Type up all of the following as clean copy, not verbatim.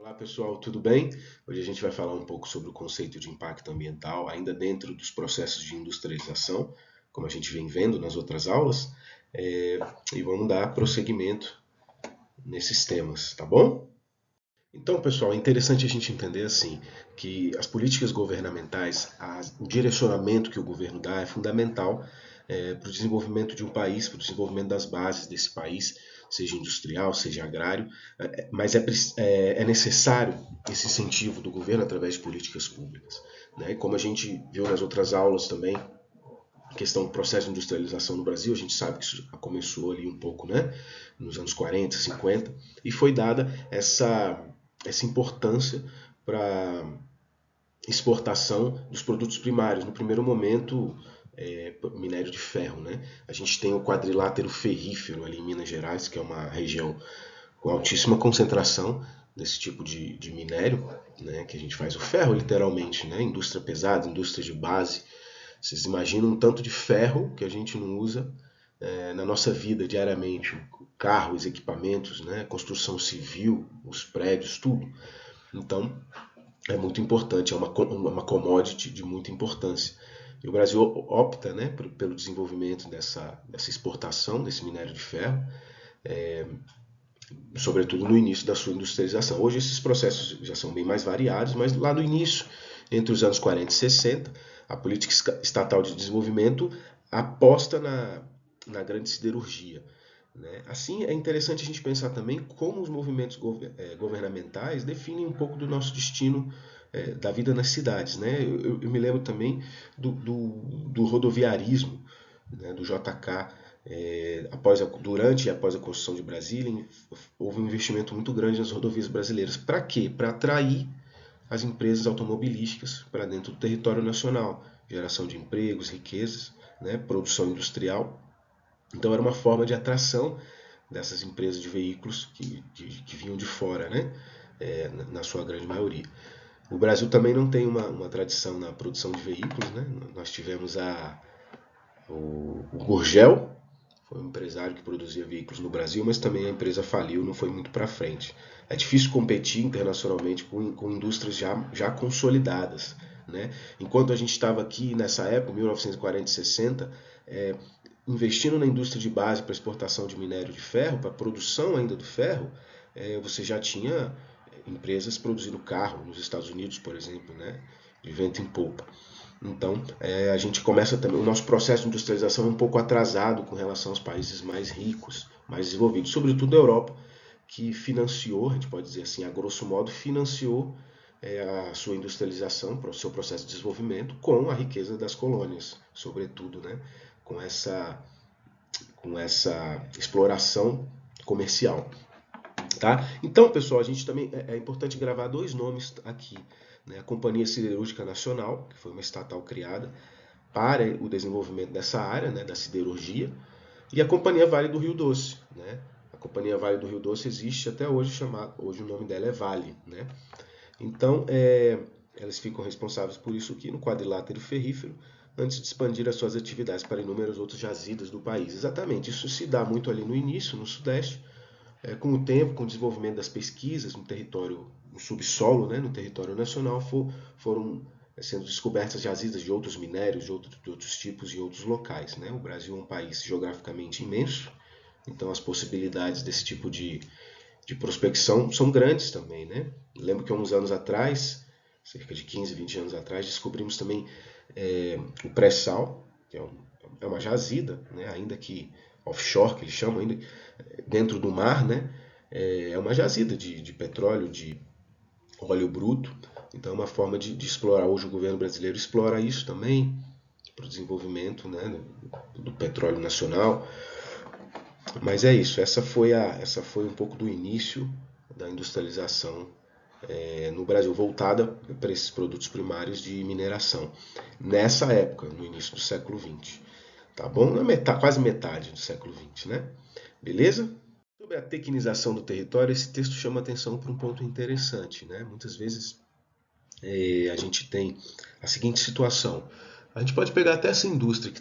Olá pessoal, tudo bem? Hoje a gente vai falar um pouco sobre o conceito de impacto ambiental, ainda dentro dos processos de industrialização, como a gente vem vendo nas outras aulas, e vamos dar prosseguimento nesses temas, tá bom? Então, pessoal, é interessante a gente entender assim que as políticas governamentais, o direcionamento que o governo dá é fundamental para o desenvolvimento de um país, para o desenvolvimento das bases desse país, seja industrial, seja agrário, mas é necessário esse incentivo do governo através de políticas públicas. Né? E como a gente viu nas outras aulas também, a questão do processo de industrialização no Brasil, a gente sabe que isso começou ali um pouco, né, nos anos 40, 50, e foi dada essa importância para exportação dos produtos primários. No primeiro momento, minério de ferro. Né? A gente tem o quadrilátero ferrífero ali em Minas Gerais, que é uma região com altíssima concentração desse tipo de minério, né? Que a gente faz o ferro literalmente, né? Indústria pesada, indústria de base. Vocês imaginam um tanto de ferro que a gente não usa na nossa vida diariamente, carros, equipamentos, né? Construção civil, os prédios, tudo. Então, é muito importante, é uma commodity de muita importância. E o Brasil opta, né, pelo desenvolvimento dessa exportação desse minério de ferro, sobretudo no início da sua industrialização. Hoje esses processos já são bem mais variados, mas lá no início, entre os anos 40 e 60, a política estatal de desenvolvimento aposta na grande siderurgia. Né? Assim, é interessante a gente pensar também como os movimentos governamentais definem um pouco do nosso destino da vida nas cidades. Né? Eu me lembro também do rodoviarismo, né? Do JK. Durante e após a construção de Brasília, houve um investimento muito grande nas rodovias brasileiras. Para quê? Para atrair as empresas automobilísticas para dentro do território nacional. Geração de empregos, riquezas, né? Produção industrial. Então era uma forma de atração dessas empresas de veículos que vinham de fora, né? Na sua grande maioria. O Brasil também não tem uma tradição na produção de veículos. Né? Nós tivemos o Gurgel, foi um empresário que produzia veículos no Brasil, mas também a empresa faliu, não foi muito para frente. É difícil competir internacionalmente com indústrias já consolidadas. Né? Enquanto a gente estava aqui nessa época, 1940 e 60, investindo na indústria de base para exportação de minério de ferro, para a produção ainda do ferro, você já tinha empresas produzindo carro nos Estados Unidos, por exemplo, né? De vento em polpa. Então, a gente começa também, o nosso processo de industrialização é um pouco atrasado com relação aos países mais ricos, mais desenvolvidos, sobretudo a Europa, que financiou, a gente pode dizer assim, a grosso modo, financiou a sua industrialização, o seu processo de desenvolvimento com a riqueza das colônias, sobretudo, né? com essa exploração comercial. Tá? Então, pessoal, a gente também é importante gravar dois nomes aqui. Né? A Companhia Siderúrgica Nacional, que foi uma estatal criada para o desenvolvimento dessa área, né, da siderurgia, e a Companhia Vale do Rio Doce. Né? A Companhia Vale do Rio Doce existe até hoje, hoje o nome dela é Vale. Né? Então, elas ficam responsáveis por isso aqui no quadrilátero ferrífero, antes de expandir as suas atividades para inúmeras outras jazidas do país. Exatamente, isso se dá muito ali no início, no Sudeste, com o tempo, com o desenvolvimento das pesquisas no território, no subsolo, né, no território nacional, foram sendo descobertas jazidas de outros minérios, de outros tipos e outros locais. Né? O Brasil é um país geograficamente imenso, então as possibilidades desse tipo de prospecção são grandes também. Né? Lembro que há uns anos atrás, cerca de 15, 20 anos atrás, descobrimos também o pré-sal, que é uma jazida, né? Ainda que offshore, que eles chamam, ainda dentro do mar, né? É uma jazida de petróleo, de óleo bruto. Então é uma forma de explorar. Hoje o governo brasileiro explora isso também para o desenvolvimento, né, do petróleo nacional. Mas é isso, essa foi um pouco do início da industrialização no Brasil, voltada para esses produtos primários de mineração. Nessa época, no início do século XX. Tá bom? Quase metade do século XX, né? Beleza? Sobre a tecnização do território, esse texto chama atenção para um ponto interessante. Né? Muitas vezes a gente tem a seguinte situação. A gente pode pegar até essa indústria que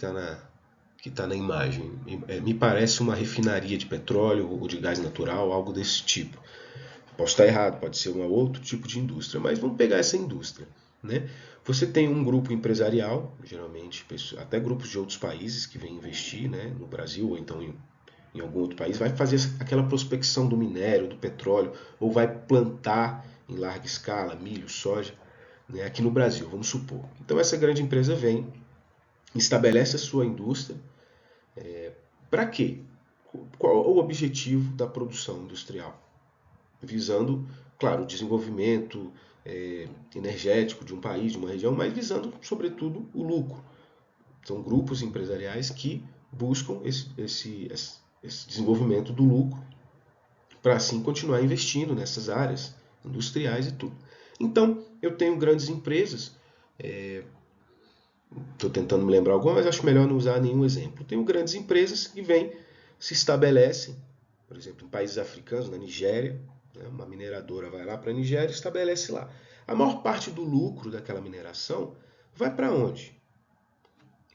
está na imagem. Me parece uma refinaria de petróleo ou de gás natural, algo desse tipo. Posso estar errado, pode ser um outro tipo de indústria, mas vamos pegar essa indústria, né? Você tem um grupo empresarial, geralmente até grupos de outros países que vêm investir, né, no Brasil ou então em algum outro país, vai fazer aquela prospecção do minério, do petróleo, ou vai plantar em larga escala milho, soja, né, aqui no Brasil, vamos supor. Então essa grande empresa vem, estabelece a sua indústria. Para quê? Qual o objetivo da produção industrial? Visando, claro, o desenvolvimento energético de um país, de uma região, mas visando, sobretudo, o lucro. São grupos empresariais que buscam esse desenvolvimento do lucro para assim continuar investindo nessas áreas industriais e tudo. Então, eu tenho grandes empresas, estou tentando me lembrar alguma, mas acho melhor não usar nenhum exemplo. Eu tenho grandes empresas que vêm, se estabelecem, por exemplo, em países africanos, na Nigéria, né, uma mineradora vai lá para a Nigéria e estabelece lá. A maior parte do lucro daquela mineração vai para onde?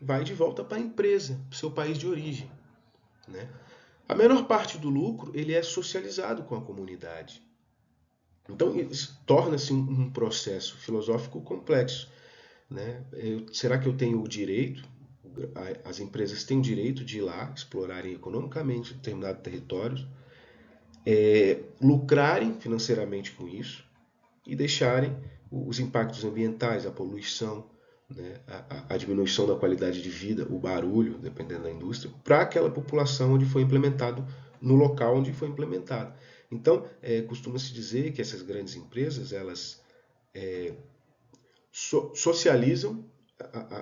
Vai de volta para a empresa, para o seu país de origem. Né? A menor parte do lucro ele é socializado com a comunidade. Então, torna-se um processo filosófico complexo. Né? Será que eu tenho o direito, as empresas têm o direito de ir lá, explorarem economicamente determinados territórios, lucrarem financeiramente com isso e deixarem os impactos ambientais, a poluição, né, a diminuição da qualidade de vida, o barulho, dependendo da indústria, para aquela população onde foi implementado, no local onde foi implementado. Então, costuma-se dizer que essas grandes empresas, elas socializam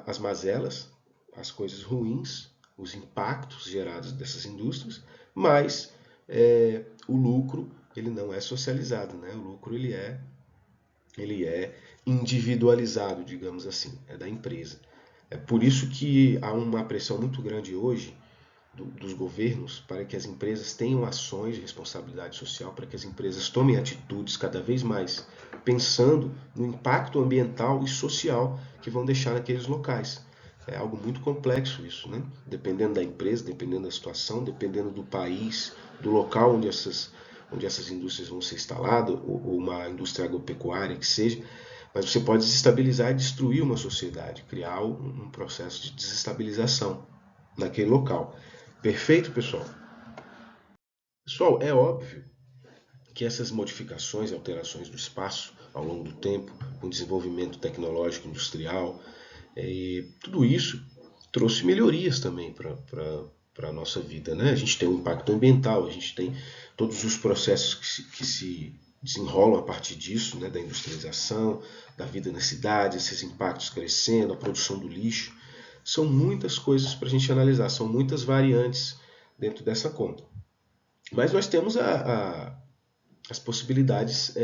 as mazelas, as coisas ruins, os impactos gerados dessas indústrias, mas o lucro ele não é socializado, né? O lucro ele é individualizado, digamos assim, é da empresa. É por isso que há uma pressão muito grande hoje dos governos para que as empresas tenham ações de responsabilidade social, para que as empresas tomem atitudes cada vez mais pensando no impacto ambiental e social que vão deixar naqueles locais. É algo muito complexo isso, né? Dependendo da empresa, dependendo da situação, dependendo do país, do local onde essas indústrias vão ser instaladas, ou uma indústria agropecuária que seja, mas você pode desestabilizar e destruir uma sociedade, criar um processo de desestabilização naquele local. Perfeito, pessoal? Pessoal, é óbvio que essas modificações e alterações do espaço ao longo do tempo, com o desenvolvimento tecnológico industrial, tudo isso trouxe melhorias também para a nossa vida. Né? A gente tem um impacto ambiental, a gente tem todos os processos que se desenrolam a partir disso, né? Da industrialização, da vida na cidade, esses impactos crescendo, a produção do lixo. São muitas coisas para a gente analisar, são muitas variantes dentro dessa conta. Mas nós temos as possibilidades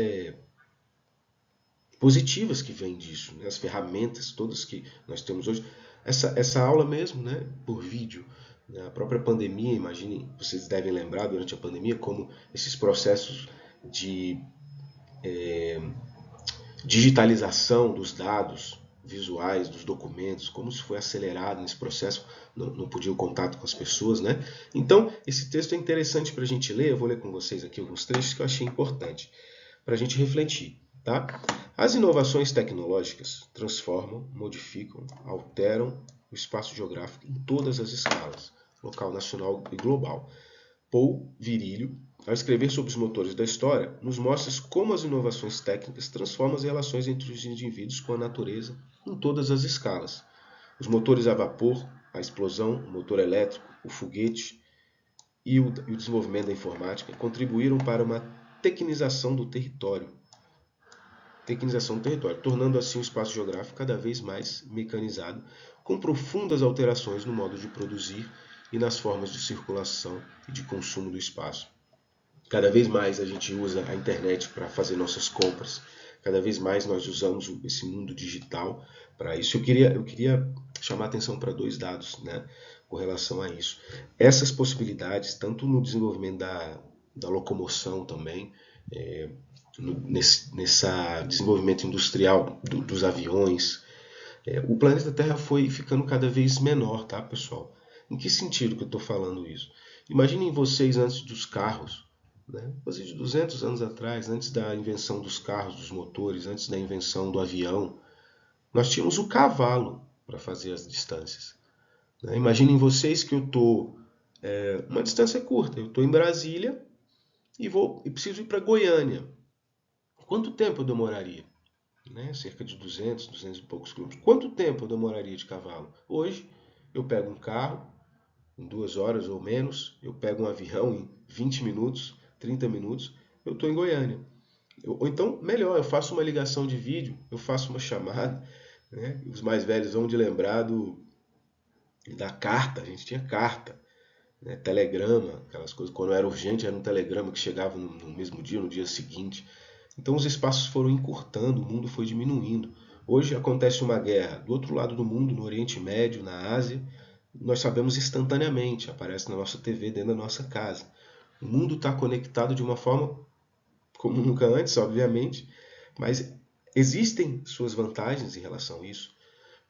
positivas que vêm disso, né? As ferramentas todas que nós temos hoje. Essa aula mesmo, né, por vídeo, né? A própria pandemia, imagine, vocês devem lembrar durante a pandemia como esses processos de digitalização dos dados visuais, dos documentos, como isso foi acelerado nesse processo, não podia o contato com as pessoas, né? Então, esse texto é interessante para a gente ler, eu vou ler com vocês aqui alguns trechos que eu achei importante para a gente refletir, tá? As inovações tecnológicas transformam, modificam, alteram o espaço geográfico em todas as escalas, local, nacional e global. Paul Virilio, ao escrever sobre os motores da história, nos mostra como as inovações técnicas transformam as relações entre os indivíduos com a natureza em todas as escalas. Os motores a vapor, a explosão, o motor elétrico, o foguete e o desenvolvimento da informática contribuíram para uma tecnização do território, tornando assim o espaço geográfico cada vez mais mecanizado, com profundas alterações no modo de produzir e nas formas de circulação e de consumo do espaço. Cada vez mais a gente usa a internet para fazer nossas compras, cada vez mais nós usamos esse mundo digital para isso. Eu queria chamar a atenção para dois dados, né, com relação a isso. Essas possibilidades, tanto no desenvolvimento da locomoção também, nesse desenvolvimento industrial dos aviões, o planeta Terra foi ficando cada vez menor, tá, pessoal? Em que sentido que eu estou falando isso? Imaginem vocês antes dos carros, né? Coisa de 200 anos atrás, antes da invenção dos carros, dos motores, antes da invenção do avião, nós tínhamos o cavalo para fazer as distâncias, né? Imaginem vocês que eu estou uma distância curta, eu estou em Brasília e preciso ir para Goiânia. Quanto tempo eu demoraria? Né? Cerca de 200 e poucos quilômetros. Quanto tempo eu demoraria de cavalo? Hoje, eu pego um carro em 2 horas ou menos, eu pego um avião em 20 minutos, 30 minutos, eu estou em Goiânia. Ou então, melhor, eu faço uma ligação de vídeo, eu faço uma chamada, né? Os mais velhos vão de lembrar da carta, a gente tinha carta, né? Telegrama, aquelas coisas, quando era urgente era um telegrama que chegava no mesmo dia, no dia seguinte. Então os espaços foram encurtando, o mundo foi diminuindo. Hoje acontece uma guerra do outro lado do mundo, no Oriente Médio, na Ásia, nós sabemos instantaneamente, aparece na nossa TV dentro da nossa casa. O mundo está conectado de uma forma como nunca antes, obviamente, mas existem suas vantagens em relação a isso,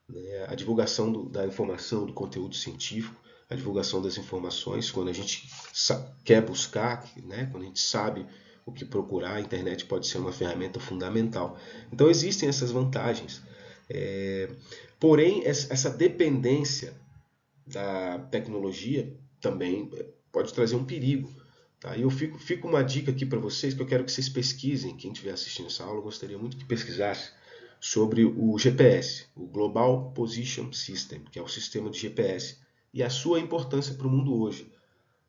né? A divulgação da informação, do conteúdo científico, a divulgação das informações, quando a gente quer buscar, né? Quando a gente sabe o que procurar, a internet pode ser uma ferramenta fundamental. Então existem essas vantagens. Porém, essa dependência da tecnologia também pode trazer um perigo. Tá? E eu fico uma dica aqui para vocês que eu quero que vocês pesquisem. Quem estiver assistindo essa aula, eu gostaria muito que pesquisasse sobre o GPS, o Global Position System, que é o sistema de GPS, e a sua importância para o mundo hoje.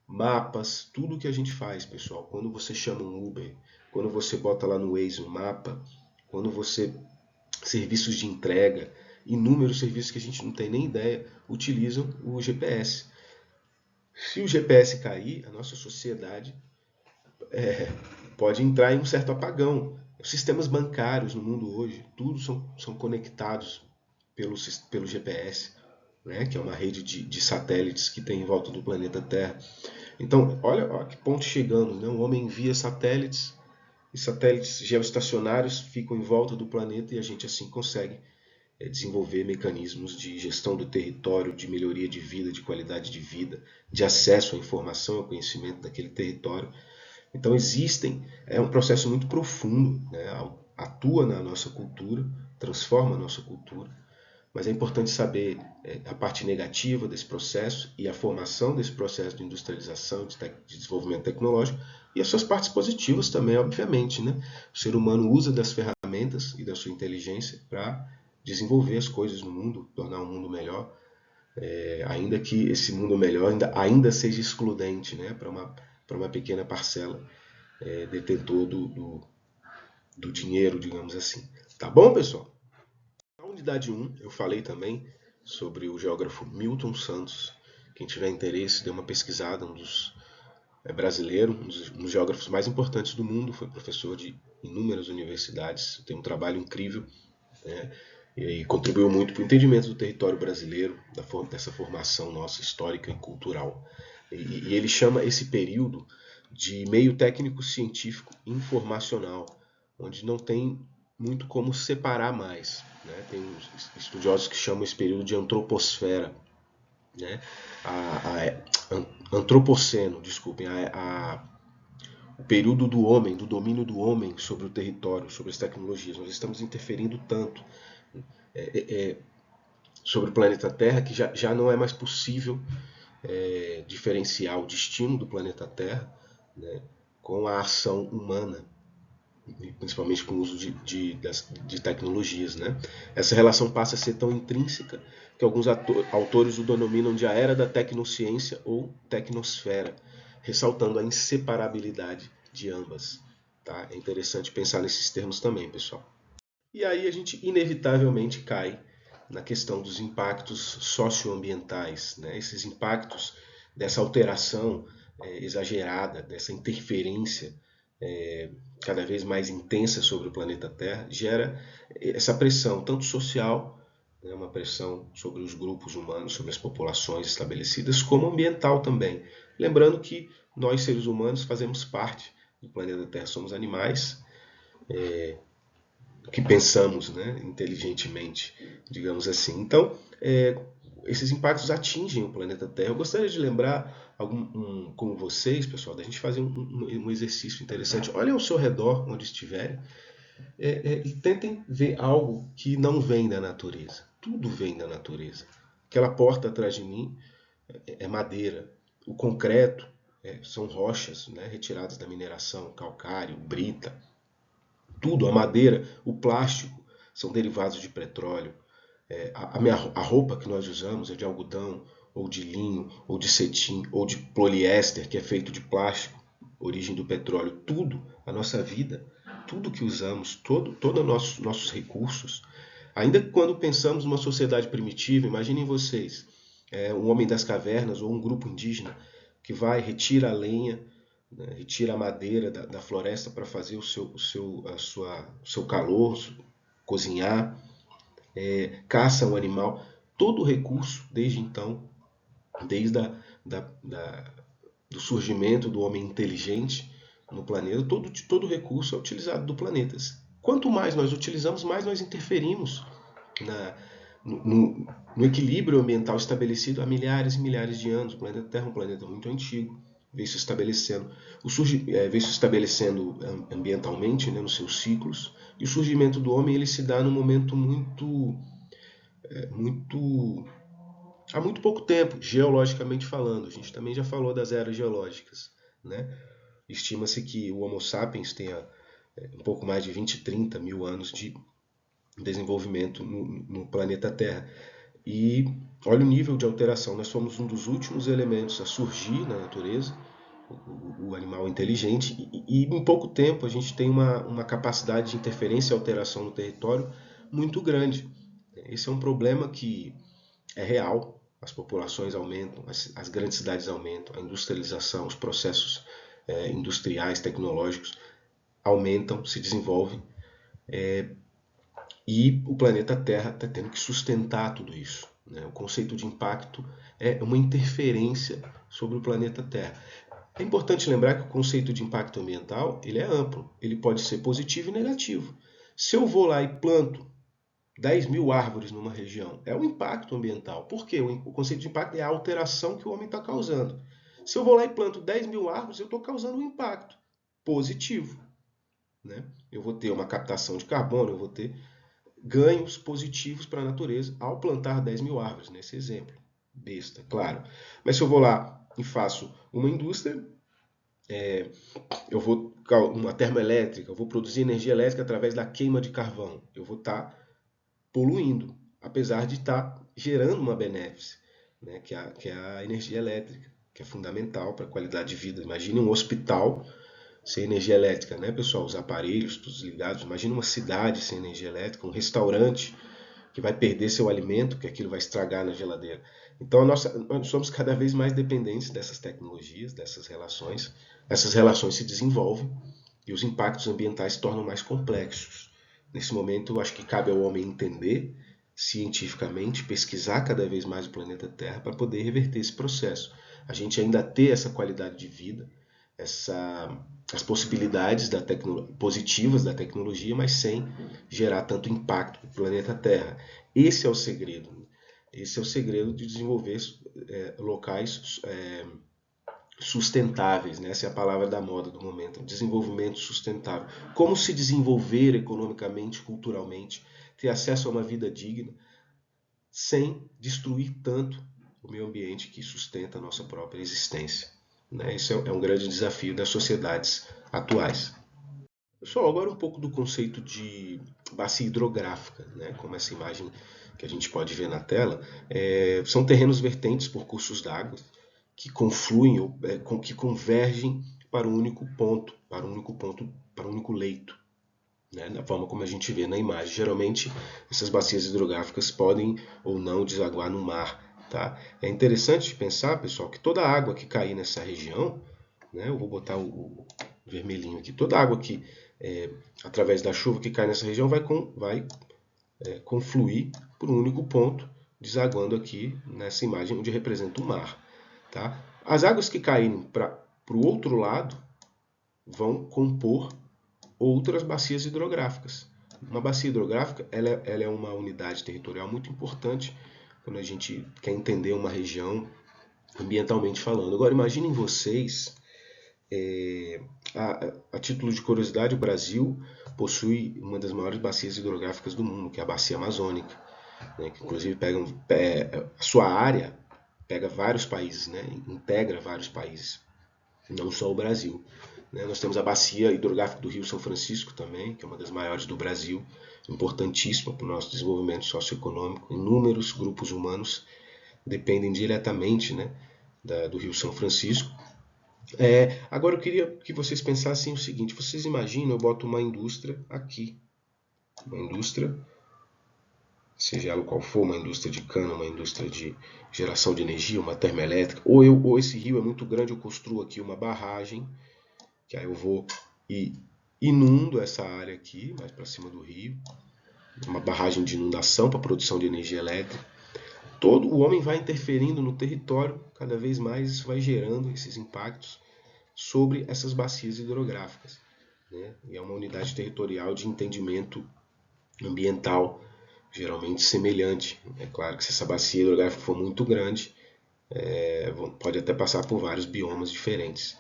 Mapas, tudo que a gente faz, pessoal. Quando você chama um Uber, quando você bota lá no Waze um mapa, quando você serviços de entrega, inúmeros serviços que a gente não tem nem ideia, utilizam o GPS. Se o GPS cair, a nossa sociedade pode entrar em um certo apagão. Os sistemas bancários no mundo hoje, tudo são conectados pelo GPS, né, que é uma rede de satélites que tem em volta do planeta Terra. Então, olha que ponto chegamos, né? O homem envia satélites, e satélites geoestacionários ficam em volta do planeta e a gente assim consegue desenvolver mecanismos de gestão do território, de melhoria de vida, de qualidade de vida, de acesso à informação, ao conhecimento daquele território. Então é um processo muito profundo, né? Atua na nossa cultura, transforma a nossa cultura, mas é importante saber a parte negativa desse processo e a formação desse processo de industrialização, de desenvolvimento tecnológico, e as suas partes positivas também, obviamente, né? O ser humano usa das ferramentas e da sua inteligência para desenvolver as coisas no mundo, tornar o mundo melhor, ainda que esse mundo melhor ainda seja excludente, né? Para uma pequena parcela detentor do dinheiro, digamos assim. Tá bom, pessoal? Na unidade 1, eu falei também sobre o geógrafo Milton Santos. Quem tiver interesse, dê uma pesquisada, brasileiro, um dos geógrafos mais importantes do mundo, foi professor de inúmeras universidades, tem um trabalho incrível, né? E contribuiu muito para o entendimento do território brasileiro, dessa formação nossa histórica e cultural. E ele chama esse período de meio técnico científico informacional, onde não tem muito como separar mais, né? Tem estudiosos que chamam esse período de antroposfera, né? Antropoceno, desculpem, o período do homem, do domínio do homem sobre o território, sobre as tecnologias. Nós estamos interferindo tanto sobre o planeta Terra que já não é mais possível diferenciar o destino do planeta Terra, né, com a ação humana, principalmente com o uso de tecnologias. Né? Essa relação passa a ser tão intrínseca que alguns autores o denominam de a era da tecnociência ou tecnosfera, ressaltando a inseparabilidade de ambas. Tá? É interessante pensar nesses termos também, pessoal. E aí a gente inevitavelmente cai na questão dos impactos socioambientais, né? Esses impactos dessa alteração exagerada, dessa interferência cada vez mais intensa sobre o planeta Terra, gera essa pressão, tanto social, né, uma pressão sobre os grupos humanos, sobre as populações estabelecidas, como ambiental também. Lembrando que nós, seres humanos, fazemos parte do planeta Terra, somos animais, que pensamos, né, inteligentemente, digamos assim. Então, esses impactos atingem o planeta Terra. Eu gostaria de lembrar com vocês, pessoal, da gente fazer um exercício interessante. Olhem ao seu redor, onde estiverem, e tentem ver algo que não vem da natureza. Tudo vem da natureza. Aquela porta atrás de mim é madeira. O concreto são rochas, né, retiradas da mineração, calcário, brita. Tudo, a madeira, o plástico, são derivados de petróleo. A roupa que nós usamos é de algodão, ou de linho, ou de cetim, ou de poliéster, que é feito de plástico, origem do petróleo. Tudo, a nossa vida, tudo que usamos, todos nossos recursos. Ainda que quando pensamos numa sociedade primitiva, imaginem vocês, um homem das cavernas ou um grupo indígena que vai, retira a lenha, né, retira a madeira da floresta para fazer o seu calor, cozinhar, caça um animal. Todo o recurso, desde então, desde do surgimento do homem inteligente no planeta, todo recurso é utilizado do planeta. Quanto mais nós utilizamos, mais nós interferimos no equilíbrio ambiental estabelecido há milhares e milhares de anos. O planeta Terra é um planeta muito antigo, veio se estabelecendo, ambientalmente, né, nos seus ciclos, e o surgimento do homem ele se dá num momento há muito pouco tempo, geologicamente falando. A gente também já falou das eras geológicas, né? Estima-se que o Homo sapiens tenha um pouco mais de 20, 30 mil anos de desenvolvimento no planeta Terra. E olha o nível de alteração. Nós fomos um dos últimos elementos a surgir na natureza, o animal inteligente, e em pouco tempo a gente tem uma capacidade de interferência e alteração no território muito grande. Esse é um problema que é real. As populações aumentam, as grandes cidades aumentam, a industrialização, os processos industriais, tecnológicos aumentam, se desenvolvem, e o planeta Terra está tendo que sustentar tudo isso, né? O conceito de impacto é uma interferência sobre o planeta Terra. É importante lembrar que o conceito de impacto ambiental ele é amplo, ele pode ser positivo e negativo. Se eu vou lá e planto 10 mil árvores numa região, é um impacto ambiental. Por quê? O conceito de impacto é a alteração que o homem está causando. Se eu vou lá e planto 10 mil árvores, eu estou causando um impacto positivo, né? Eu vou ter uma captação de carbono, eu vou ter ganhos positivos para a natureza ao plantar 10 mil árvores, nesse exemplo. Besta, claro. Mas se eu vou lá e faço uma indústria, eu vou uma termoelétrica, eu vou produzir energia elétrica através da queima de carvão, eu vou estar poluindo, apesar de estar gerando uma benéfice, né, que é a energia elétrica, que é fundamental para a qualidade de vida. Imagine um hospital sem energia elétrica, né, pessoal? Os aparelhos todos ligados. Imagine uma cidade sem energia elétrica, um restaurante que vai perder seu alimento, que aquilo vai estragar na geladeira. Então nós somos cada vez mais dependentes dessas tecnologias, dessas relações. Essas relações se desenvolvem e os impactos ambientais se tornam mais complexos. Nesse momento, eu acho que cabe ao homem entender cientificamente, pesquisar cada vez mais o planeta Terra para poder reverter esse processo. A gente ainda ter essa qualidade de vida, as possibilidades positivas da tecnologia, mas sem gerar tanto impacto para o planeta Terra. Esse é o segredo. Esse é o segredo de desenvolver locais sustentáveis, né? Essa é a palavra da moda do momento, desenvolvimento sustentável. Como se desenvolver economicamente, culturalmente, ter acesso a uma vida digna, sem destruir tanto o meio ambiente que sustenta a nossa própria existência, né? Isso é um grande desafio das sociedades atuais. Pessoal, agora um pouco do conceito de bacia hidrográfica, né? Como essa imagem que a gente pode ver na tela, são terrenos vertentes por cursos d'água que confluem, que convergem para um único ponto, para um único leito, né? Da forma como a gente vê na imagem. Geralmente, essas bacias hidrográficas podem ou não desaguar no mar. Tá? É interessante pensar, pessoal, que toda a água que cair nessa região, né, eu vou botar o vermelhinho aqui, toda a água que, através da chuva que cai nessa região, vai confluir por um único ponto, desaguando aqui nessa imagem onde representa o mar. Tá? As águas que caírem para o outro lado vão compor outras bacias hidrográficas. Uma bacia hidrográfica ela é uma unidade territorial muito importante quando a gente quer entender uma região ambientalmente falando. Agora, imaginem vocês, a título de curiosidade, o Brasil possui uma das maiores bacias hidrográficas do mundo, que é a Bacia Amazônica, né, que inclusive a sua área pega vários países, né, integra vários países, não só o Brasil. Né. Nós temos a Bacia Hidrográfica do Rio São Francisco também, que é uma das maiores do Brasil, importantíssima para o nosso desenvolvimento socioeconômico. Inúmeros grupos humanos dependem diretamente, né, do Rio São Francisco. Agora eu queria que vocês pensassem o seguinte: vocês imaginam, eu boto uma indústria aqui, uma indústria, seja ela qual for, uma indústria de cana, uma indústria de geração de energia, uma termoelétrica, ou esse rio é muito grande, eu construo aqui uma barragem, que aí eu vou e inundo essa área aqui, mais para cima do rio, uma barragem de inundação para produção de energia elétrica. Todo o homem vai interferindo no território, cada vez mais isso vai gerando esses impactos sobre essas bacias hidrográficas, né? E é uma unidade territorial de entendimento ambiental geralmente semelhante. É claro que se essa bacia hidrográfica for muito grande, pode até passar por vários biomas diferentes.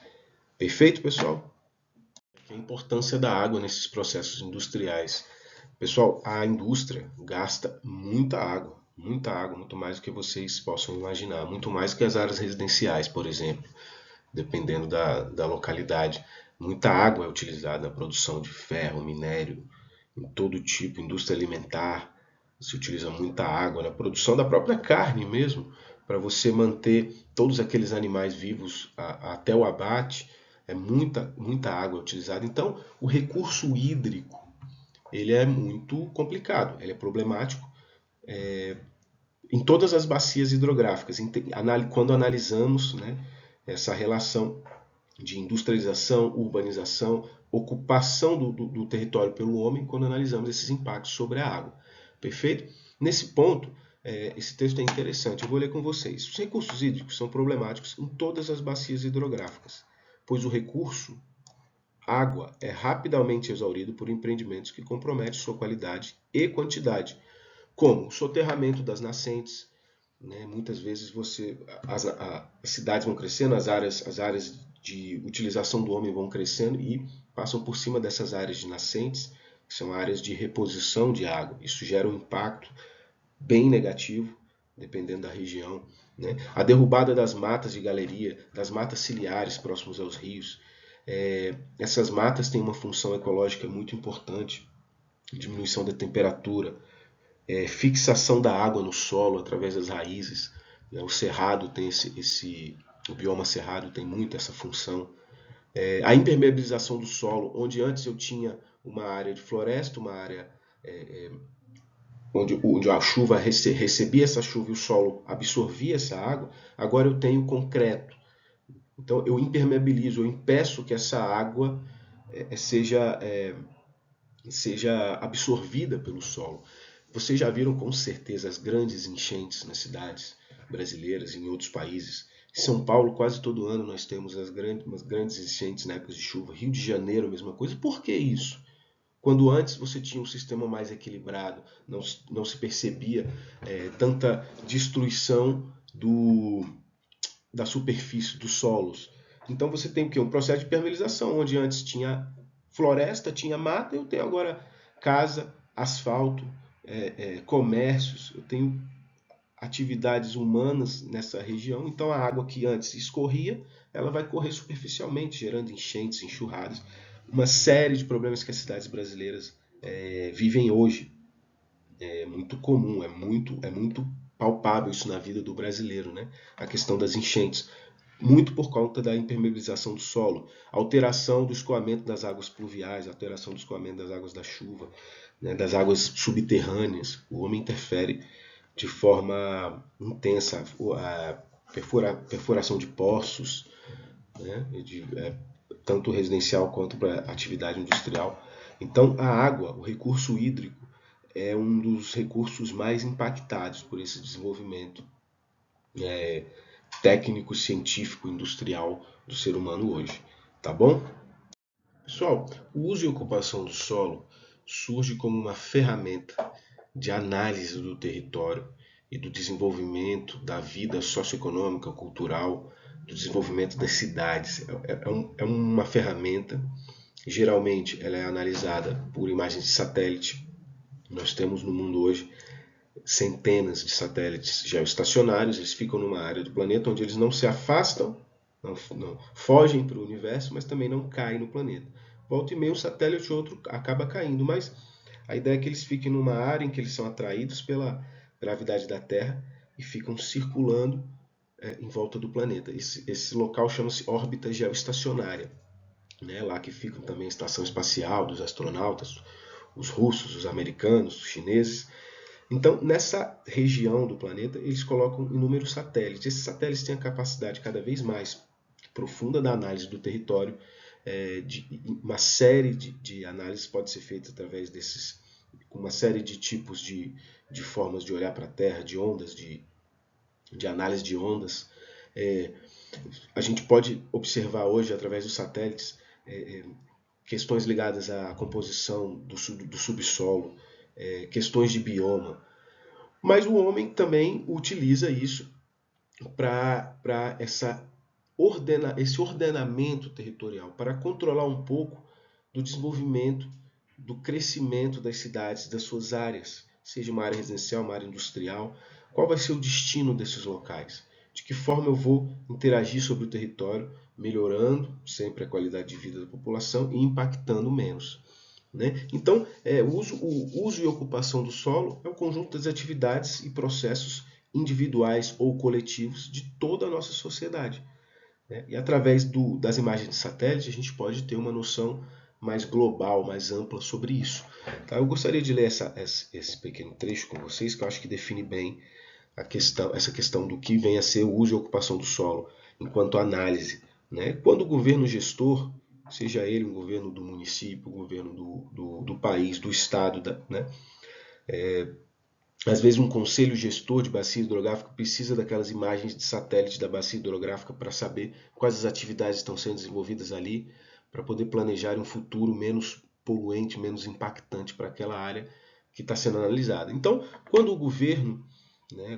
Perfeito, pessoal? A importância da água nesses processos industriais. Pessoal, a indústria gasta muita água, muito mais do que vocês possam imaginar, muito mais que as áreas residenciais, por exemplo, dependendo da localidade. Muita água é utilizada na produção de ferro, minério, em todo tipo, indústria alimentar, se utiliza muita água, na produção da própria carne mesmo, para você manter todos aqueles animais vivos até o abate, muita água utilizada. Então, o recurso hídrico, ele é muito complicado, ele é problemático em todas as bacias hidrográficas. Quando analisamos, né, essa relação de industrialização, urbanização, ocupação do território pelo homem, quando analisamos esses impactos sobre a água. Perfeito? Nesse ponto, esse texto é interessante, eu vou ler com vocês. Os recursos hídricos são problemáticos em todas as bacias hidrográficas, pois o recurso água é rapidamente exaurido por empreendimentos que comprometem sua qualidade e quantidade, como o soterramento das nascentes, né? Muitas vezes as cidades vão crescendo, as áreas de utilização do homem vão crescendo e passam por cima dessas áreas de nascentes, que são áreas de reposição de água. Isso gera um impacto bem negativo, dependendo da região. Né? A derrubada das matas de galeria, das matas ciliares próximos aos rios. Essas matas têm uma função ecológica muito importante, diminuição da temperatura, fixação da água no solo através das raízes. Né? O cerrado tem o bioma cerrado tem muito essa função. A impermeabilização do solo, onde antes eu tinha uma área de floresta, uma área onde a chuva recebia essa chuva e o solo absorvia essa água, agora eu tenho concreto. Então eu impermeabilizo, eu impeço que essa água seja absorvida pelo solo. Vocês já viram com certeza as grandes enchentes nas cidades brasileiras e em outros países. Em São Paulo, quase todo ano nós temos umas grandes enchentes na época de chuva. Rio de Janeiro, a mesma coisa. Por que isso? Quando antes você tinha um sistema mais equilibrado, não se percebia tanta destruição da superfície dos solos. Então você tem o quê? Um processo de permeabilização, onde antes tinha floresta, tinha mata, eu tenho agora casa, asfalto, comércios, eu tenho atividades humanas nessa região, então a água que antes escorria, ela vai correr superficialmente, gerando enchentes, enxurradas, uma série de problemas que as cidades brasileiras vivem hoje. É muito comum, é muito palpável isso na vida do brasileiro, né? A questão das enchentes. Muito por conta da impermeabilização do solo, alteração do escoamento das águas pluviais, alteração do escoamento das águas da chuva, né, das águas subterrâneas. O homem interfere de forma intensa, a perfuração de poços, né, tanto residencial quanto para atividade industrial. Então, a água, o recurso hídrico, é um dos recursos mais impactados por esse desenvolvimento técnico, científico, industrial do ser humano hoje. Tá bom? Pessoal, o uso e ocupação do solo surge como uma ferramenta de análise do território e do desenvolvimento da vida socioeconômica, cultural, do desenvolvimento das cidades. É uma ferramenta, geralmente ela é analisada por imagens de satélite. Nós temos no mundo hoje centenas de satélites geoestacionários, eles ficam numa área do planeta onde eles não se afastam, não fogem para o universo, mas também não caem no planeta. Volta e meia um satélite ou outro acaba caindo, mas a ideia é que eles fiquem numa área em que eles são atraídos pela gravidade da Terra e ficam circulando em volta do planeta. Esse local chama-se órbita geoestacionária. Lá que ficam também a estação espacial dos astronautas, os russos, os americanos, os chineses. Então, nessa região do planeta, eles colocam inúmeros satélites. Esses satélites têm a capacidade cada vez mais profunda da análise do território. Uma série de análises pode ser feita através desses, uma série de tipos de formas de olhar para a Terra, de ondas, de análise de ondas. A gente pode observar hoje, através dos satélites, questões ligadas à composição do subsolo, questões de bioma. Mas o homem também utiliza isso para esse ordenamento territorial, para controlar um pouco do desenvolvimento, do crescimento das cidades, das suas áreas, seja uma área residencial, uma área industrial. Qual vai ser o destino desses locais? De que forma eu vou interagir sobre o território, melhorando sempre a qualidade de vida da população e impactando menos. Então, o uso e ocupação do solo é o conjunto das atividades e processos individuais ou coletivos de toda a nossa sociedade. E através das imagens de satélite, a gente pode ter uma noção mais global, mais ampla sobre isso. Tá? Eu gostaria de ler esse pequeno trecho com vocês, que eu acho que define bem essa questão do que vem a ser o uso e ocupação do solo enquanto análise. Quando o governo gestor, seja ele um governo do município, um governo do país, do estado, às vezes um conselho gestor de bacia hidrográfica precisa daquelas imagens de satélite da bacia hidrográfica para saber quais as atividades estão sendo desenvolvidas ali, para poder planejar um futuro menos poluente, menos impactante para aquela área que está sendo analisada. Então, quando o governo,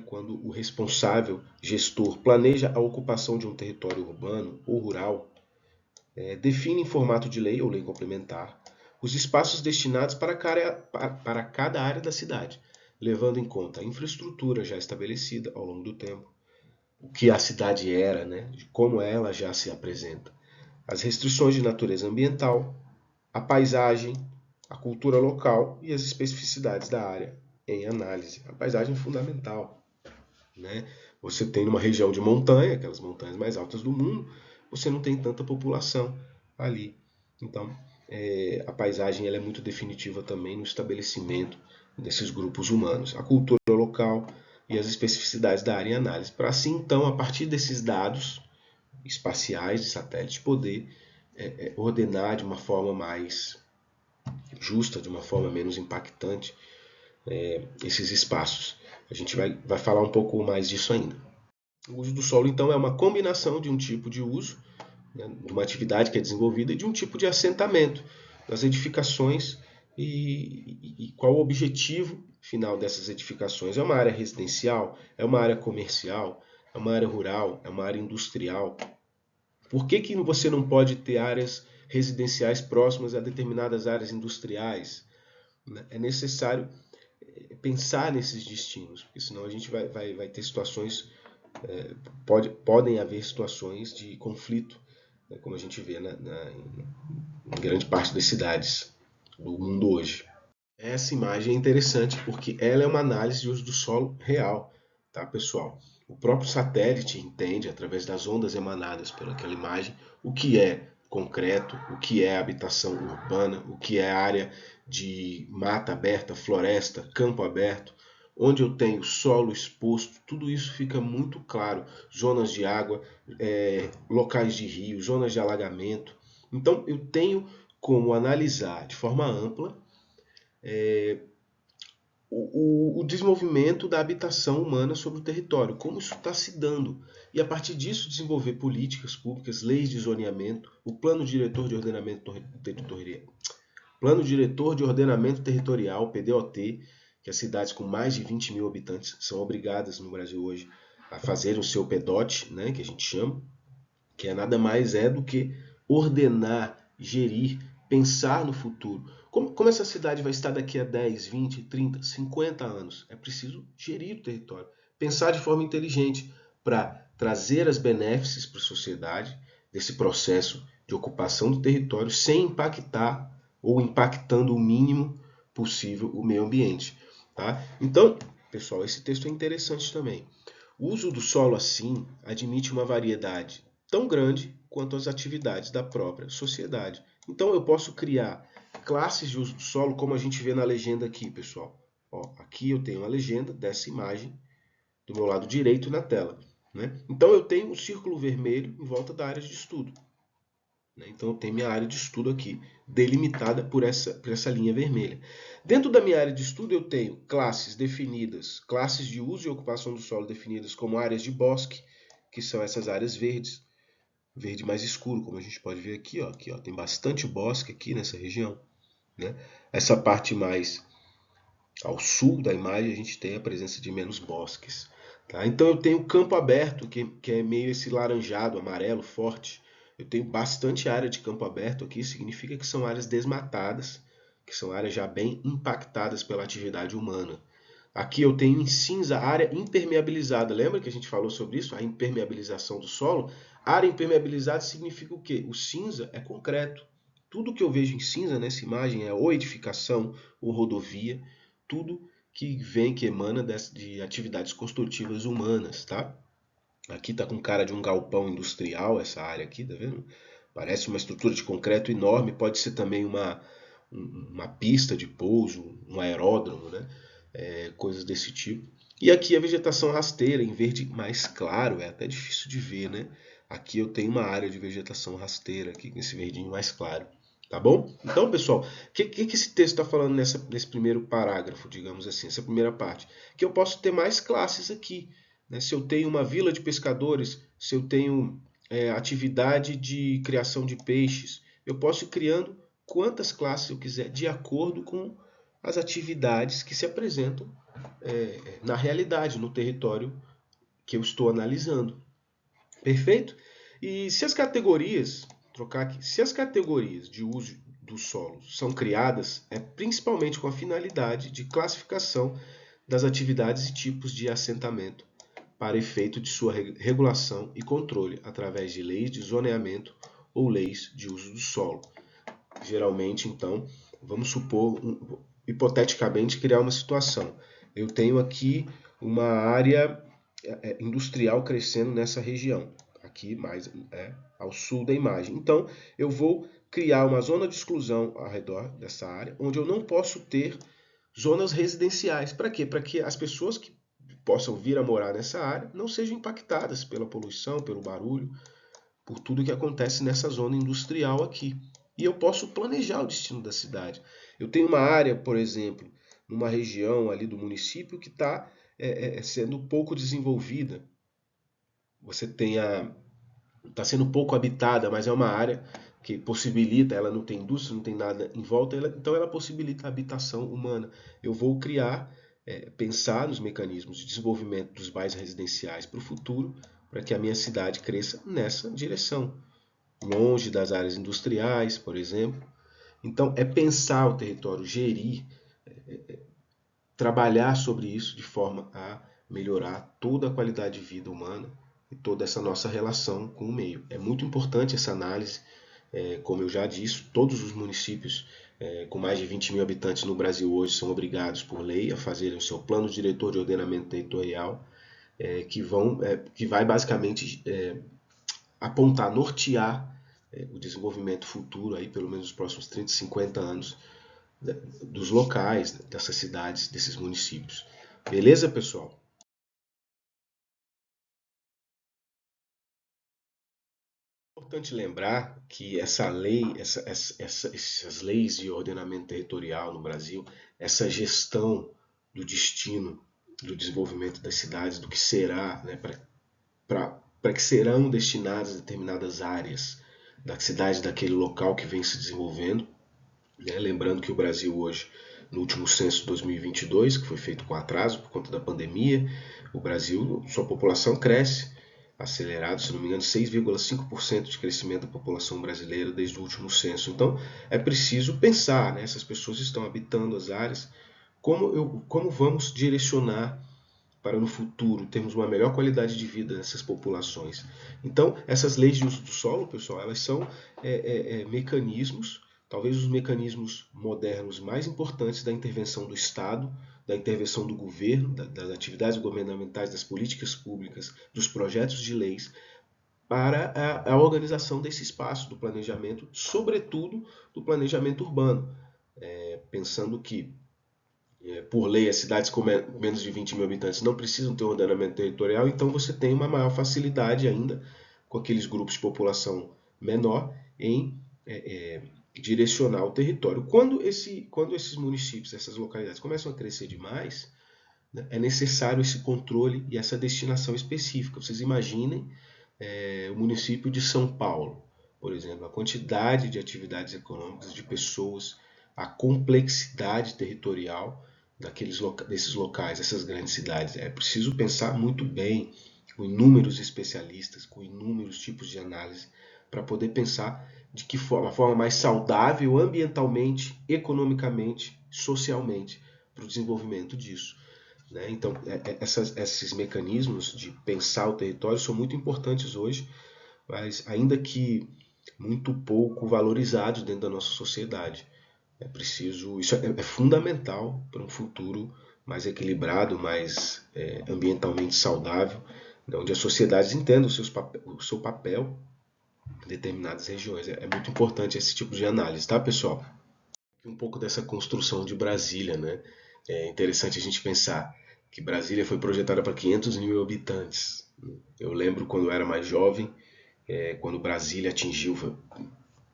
quando o responsável gestor planeja a ocupação de um território urbano ou rural, define em formato de lei ou lei complementar os espaços destinados para cada área da cidade, levando em conta a infraestrutura já estabelecida ao longo do tempo, o que a cidade era, como ela já se apresenta, as restrições de natureza ambiental, a paisagem, a cultura local e as especificidades da área em análise. A paisagem é fundamental. Você tem numa região de montanha, aquelas montanhas mais altas do mundo, você não tem tanta população ali. Então, a paisagem ela é muito definitiva também no estabelecimento desses grupos humanos. A cultura local e as especificidades da área em análise. Para assim, então, a partir desses dados espaciais de satélite, poder ordenar de uma forma mais justa, de uma forma menos impactante, esses espaços. A gente vai falar um pouco mais disso ainda. O uso do solo, então, é uma combinação de um tipo de uso, de uma atividade que é desenvolvida, e de um tipo de assentamento, das edificações e qual o objetivo final dessas edificações. É uma área residencial? É uma área comercial? É uma área rural? É uma área industrial? Por que você não pode ter áreas residenciais próximas a determinadas áreas industriais? É necessário pensar nesses destinos, porque senão a gente vai ter situações, podem haver situações de conflito, como a gente vê em grande parte das cidades do mundo hoje. Essa imagem é interessante porque ela é uma análise de uso do solo real, tá, pessoal? O próprio satélite entende, através das ondas emanadas pelaquela imagem, o que é concreto, o que é habitação urbana, o que é área de mata aberta, floresta, campo aberto, onde eu tenho solo exposto, tudo isso fica muito claro. Zonas de água, locais de rio, zonas de alagamento. Então eu tenho como analisar de forma ampla o desenvolvimento da habitação humana sobre o território, como isso está se dando. E a partir disso desenvolver políticas públicas, leis de zoneamento, o plano diretor de ordenamento territorial, PDOT, que as cidades com mais de 20 mil habitantes são obrigadas no Brasil hoje a fazerem o seu PDOT, né, que a gente chama, que é nada mais do que ordenar, gerir, pensar no futuro. Como essa cidade vai estar daqui a 10, 20, 30, 50 anos? É preciso gerir o território, pensar de forma inteligente para trazer as benefícios para a sociedade desse processo de ocupação do território sem impactar ou impactando o mínimo possível o meio ambiente. Tá? Então, pessoal, esse texto é interessante também. O uso do solo assim admite uma variedade tão grande quanto as atividades da própria sociedade. Então eu posso criar classes de uso do solo, como a gente vê na legenda aqui, pessoal. Ó, aqui eu tenho a legenda dessa imagem do meu lado direito na tela. Né? Então eu tenho um círculo vermelho em volta da área de estudo. Então eu tenho minha área de estudo aqui, delimitada por essa linha vermelha. Dentro da minha área de estudo eu tenho classes definidas, classes de uso e ocupação do solo definidas como áreas de bosque, que são essas áreas verdes, verde mais escuro, como a gente pode ver aqui, ó, tem bastante bosque aqui nessa região. Né? Essa parte mais ao sul da imagem a gente tem a presença de menos bosques. Tá? Então eu tenho campo aberto, que é meio esse laranjado, amarelo, forte. Eu tenho bastante área de campo aberto aqui, significa que são áreas desmatadas, que são áreas já bem impactadas pela atividade humana. Aqui eu tenho em cinza área impermeabilizada. Lembra que a gente falou sobre isso? A impermeabilização do solo? Área impermeabilizada significa o quê? O cinza é concreto. Tudo que eu vejo em cinza nessa imagem é ou edificação ou rodovia, tudo que emana de atividades construtivas humanas, tá? Aqui tá com cara de um galpão industrial, essa área aqui, tá vendo? Parece uma estrutura de concreto enorme, pode ser também uma pista de pouso, um aeródromo, né? Coisas desse tipo. E aqui a vegetação rasteira, em verde mais claro, é até difícil de ver, né? Aqui eu tenho uma área de vegetação rasteira, aqui com esse verdinho mais claro. Tá bom? Então, pessoal, o que esse texto está falando nesse primeiro parágrafo, digamos assim, essa primeira parte? Que eu posso ter mais classes aqui. Né? Se eu tenho uma vila de pescadores, se eu tenho atividade de criação de peixes, eu posso ir criando quantas classes eu quiser, de acordo com as atividades que se apresentam na realidade, no território que eu estou analisando. Perfeito? E se as categorias, trocar aqui, se as categorias de uso do solo são criadas, é principalmente com a finalidade de classificação das atividades e tipos de assentamento para efeito de sua regulação e controle através de leis de zoneamento ou leis de uso do solo. Geralmente, então, vamos supor, hipoteticamente, criar uma situação. Eu tenho aqui uma área industrial crescendo nessa região, aqui mais ao sul da imagem. Então, eu vou criar uma zona de exclusão ao redor dessa área, onde eu não posso ter zonas residenciais. Para quê? Para que as pessoas que possam vir a morar nessa área não sejam impactadas pela poluição, pelo barulho, por tudo que acontece nessa zona industrial aqui. E eu posso planejar o destino da cidade. Eu tenho uma área, por exemplo, numa região ali do município que está sendo pouco desenvolvida. Você tem está sendo pouco habitada, mas é uma área que possibilita, ela não tem indústria, não tem nada em volta, então ela possibilita a habitação humana. Eu vou criar, pensar nos mecanismos de desenvolvimento dos bairros residenciais para o futuro, para que a minha cidade cresça nessa direção, longe das áreas industriais, por exemplo. Então, é pensar o território, gerir, trabalhar sobre isso de forma a melhorar toda a qualidade de vida humana e toda essa nossa relação com o meio. É muito importante essa análise, como eu já disse, todos os municípios com mais de 20 mil habitantes no Brasil hoje são obrigados por lei a fazerem o seu plano diretor de ordenamento territorial, que vai basicamente apontar, nortear o desenvolvimento futuro, aí, pelo menos nos próximos 30, 50 anos, dos locais, dessas cidades, desses municípios. Beleza, pessoal? É importante lembrar que essa lei, essas leis de ordenamento territorial no Brasil, essa gestão do destino, do desenvolvimento das cidades, do que será, né, para que serão destinadas determinadas áreas da cidade, daquele local que vem se desenvolvendo. Né? Lembrando que o Brasil hoje no último censo de 2022, que foi feito com atraso por conta da pandemia, o Brasil, sua população cresce acelerado, se não me engano, 6,5% de crescimento da população brasileira desde o último censo. Então, é preciso pensar, né? Essas pessoas estão habitando as áreas, como vamos direcionar para no futuro termos uma melhor qualidade de vida nessas populações. Então, essas leis de uso do solo, pessoal, elas são mecanismos, talvez os mecanismos modernos mais importantes da intervenção do Estado, da intervenção do governo, das atividades governamentais, das políticas públicas, dos projetos de leis, para a organização desse espaço, do planejamento, sobretudo do planejamento urbano. Pensando que, por lei, as cidades com menos de 20 mil habitantes não precisam ter um ordenamento territorial, então você tem uma maior facilidade ainda com aqueles grupos de população menor em direcionar o território. Quando esses municípios, essas localidades começam a crescer demais, né, é necessário esse controle e essa destinação específica. Vocês imaginem o município de São Paulo, por exemplo, a quantidade de atividades econômicas, de pessoas, a complexidade territorial desses locais, dessas grandes cidades. É preciso pensar muito bem, com inúmeros especialistas, com inúmeros tipos de análise, para poder pensar de que forma, a forma mais saudável ambientalmente, economicamente, socialmente, para o desenvolvimento disso. Né? Então, esses mecanismos de pensar o território são muito importantes hoje, mas ainda que muito pouco valorizados dentro da nossa sociedade. Isso é fundamental para um futuro mais equilibrado, mais ambientalmente saudável, né? Onde as sociedades entendam o seu papel em determinadas regiões. É muito importante esse tipo de análise, tá, pessoal? Um pouco dessa construção de Brasília, né? É interessante a gente pensar que Brasília foi projetada para 500 mil habitantes. Eu lembro quando eu era mais jovem, quando Brasília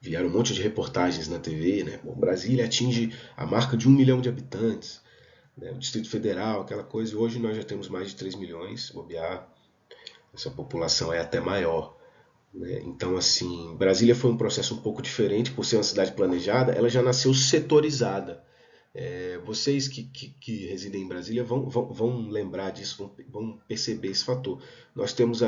vieram um monte de reportagens na TV, né? Bom, Brasília atinge a marca de 1 milhão de habitantes, né? O Distrito Federal, aquela coisa, e hoje nós já temos mais de 3 milhões, bobear, essa população é até maior. Né? Então, assim, Brasília foi um processo um pouco diferente, por ser uma cidade planejada, ela já nasceu setorizada. Vocês que residem em Brasília vão lembrar disso, vão perceber esse fator. Nós temos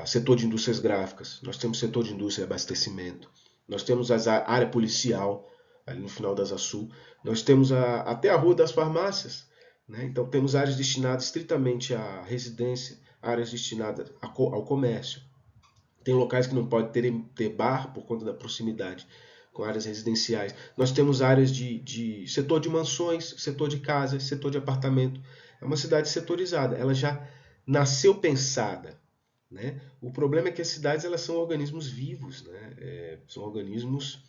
setor de indústrias gráficas, nós temos setor de indústria e abastecimento, nós temos a área policial, ali no final da Asa Sul, nós temos até a Rua das Farmácias. Né? Então temos áreas destinadas estritamente à residência, áreas destinadas ao comércio. Tem locais que não pode ter bar por conta da proximidade com áreas residenciais. Nós temos áreas de setor de mansões, setor de casas, setor de apartamento. É uma cidade setorizada, ela já nasceu pensada. Né? O problema é que as cidades elas são organismos vivos, né? São organismos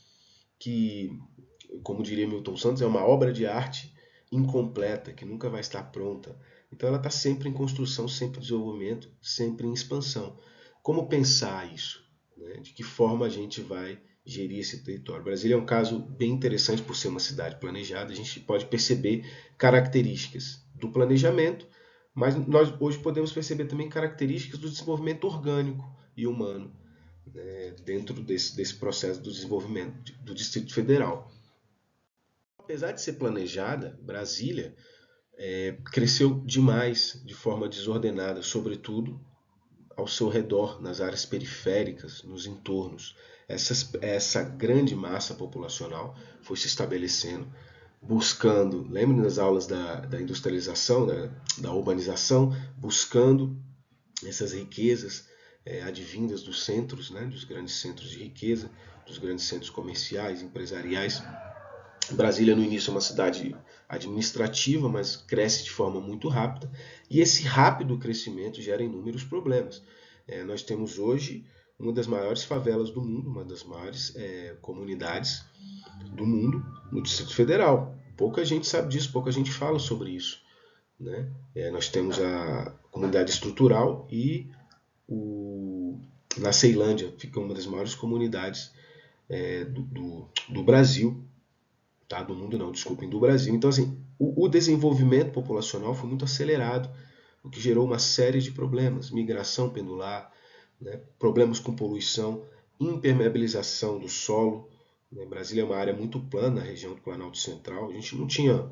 que, como diria Milton Santos, é uma obra de arte incompleta, que nunca vai estar pronta. Então ela está sempre em construção, sempre em desenvolvimento, sempre em expansão. Como pensar isso? Né? De que forma a gente vai gerir esse território? Brasília é um caso bem interessante por ser uma cidade planejada. A gente pode perceber características do planejamento, mas nós hoje podemos perceber também características do desenvolvimento orgânico e humano, né, dentro desse processo do desenvolvimento do Distrito Federal. Apesar de ser planejada, Brasília cresceu demais de forma desordenada, sobretudo ao seu redor, nas áreas periféricas, nos entornos. Essa grande massa populacional foi se estabelecendo, buscando, lembre das aulas da industrialização, da urbanização, buscando essas riquezas advindas dos centros, né, dos grandes centros de riqueza, dos grandes centros comerciais, empresariais. Brasília no início é uma cidade administrativa, mas cresce de forma muito rápida, e esse rápido crescimento gera inúmeros problemas. Nós temos hoje uma das maiores favelas do mundo, uma das maiores comunidades do mundo no Distrito Federal. Pouca gente sabe disso, pouca gente fala sobre isso. Né? Nós temos a comunidade estrutural e na Ceilândia fica uma das maiores comunidades do Brasil. Tá? Do mundo não, desculpem, do Brasil. Então, assim, o desenvolvimento populacional foi muito acelerado, o que gerou uma série de problemas, migração pendular, né? Problemas com poluição, impermeabilização do solo, né? Brasília é uma área muito plana, a região do Planalto Central. A gente não tinha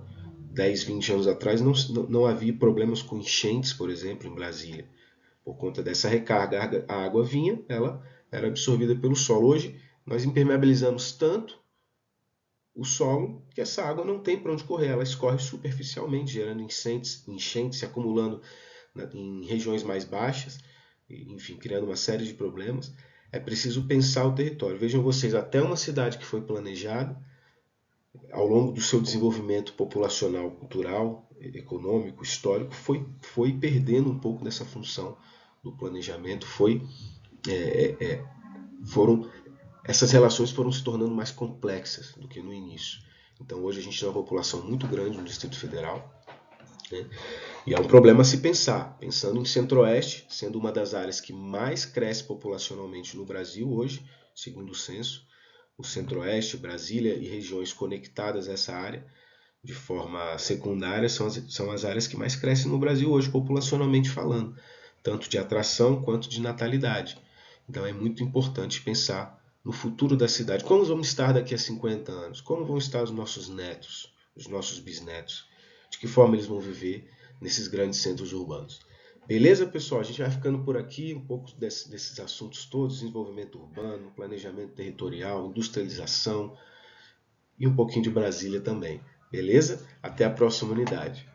10, 20 anos atrás, não havia problemas com enchentes, por exemplo, em Brasília. Por conta dessa recarga, a água vinha, ela era absorvida pelo solo. Hoje, nós impermeabilizamos tanto o solo que essa água não tem para onde correr, ela escorre superficialmente, gerando enchentes se acumulando em regiões mais baixas, enfim, criando uma série de problemas. É preciso pensar o território. Vejam vocês, até uma cidade que foi planejada, ao longo do seu desenvolvimento populacional, cultural, econômico, histórico, foi perdendo um pouco dessa função do planejamento, essas relações foram se tornando mais complexas do que no início. Então hoje a gente tem uma população muito grande no Distrito Federal, né? E é um problema a se pensar, pensando em Centro-Oeste, sendo uma das áreas que mais cresce populacionalmente no Brasil hoje, segundo o censo. O Centro-Oeste, Brasília e regiões conectadas a essa área de forma secundária são as áreas que mais crescem no Brasil hoje, populacionalmente falando, tanto de atração quanto de natalidade. Então é muito importante pensar no futuro da cidade. Como vamos estar daqui a 50 anos? Como vão estar os nossos netos, os nossos bisnetos? De que forma eles vão viver nesses grandes centros urbanos? Beleza, pessoal? A gente vai ficando por aqui, um pouco desses assuntos todos, desenvolvimento urbano, planejamento territorial, industrialização e um pouquinho de Brasília também. Beleza? Até a próxima unidade.